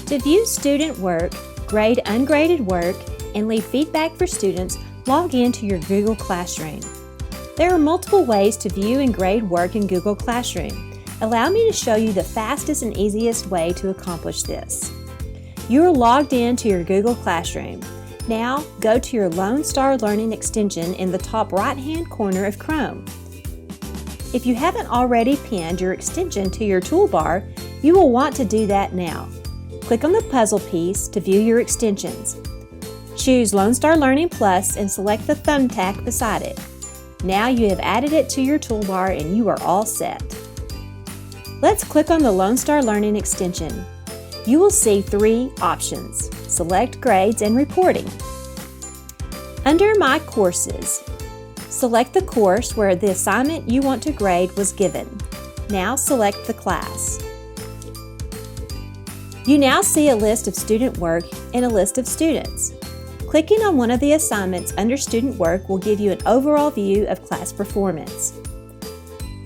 To view student work, grade ungraded work, and leave feedback for students, log into your Google Classroom. There are multiple ways to view and grade work in Google Classroom. Allow me to show you the fastest and easiest way to accomplish this. You are logged into your Google Classroom. Now, go to your Lone Star Learning extension in the top right-hand corner of Chrome. If you haven't already pinned your extension to your toolbar, you will want to do that now. Click on the puzzle piece to view your extensions. Choose Lone Star Learning Plus and select the thumbtack beside it. Now you have added it to your toolbar and you are all set. Let's click on the Lone Star Learning extension. You will see three options: Select Grades and Reporting. Under My Courses, select the course where the assignment you want to grade was given. Now select the class. You now see a list of student work and a list of students. Clicking on one of the assignments under Student Work will give you an overall view of class performance.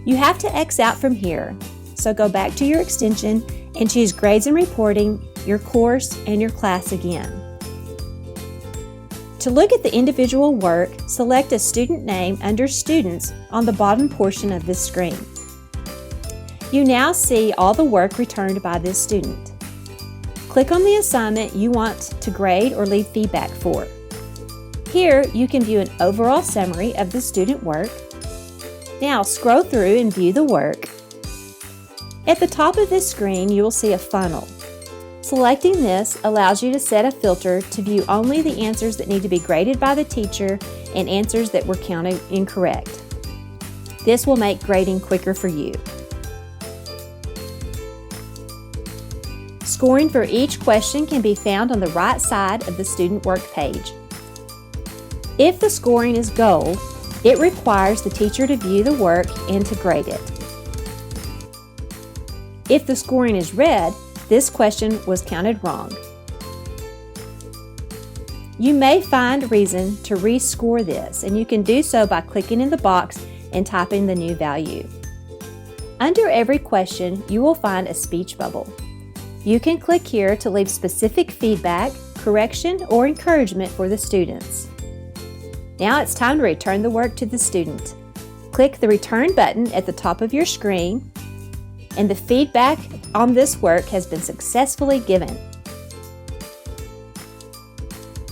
You have to X out from here, so go back to your extension and choose Grades and Reporting, your course, and your class again. To look at the individual work, select a student name under Students on the bottom portion of this screen. You now see all the work returned by this student. Click on the assignment you want to grade or leave feedback for. Here, you can view an overall summary of the student work. Now scroll through and view the work. At the top of this screen, you will see a funnel. Selecting this allows you to set a filter to view only the answers that need to be graded by the teacher and answers that were counted incorrect. This will make grading quicker for you. Scoring for each question can be found on the right side of the student work page. If the scoring is gold, it requires the teacher to view the work and to grade it. If the scoring is red, this question was counted wrong. You may find reason to rescore this, and you can do so by clicking in the box and typing the new value. Under every question, you will find a speech bubble. You can click here to leave specific feedback, correction, or encouragement for the students. Now it's time to return the work to the student. Click the Return button at the top of your screen, and the feedback on this work has been successfully given.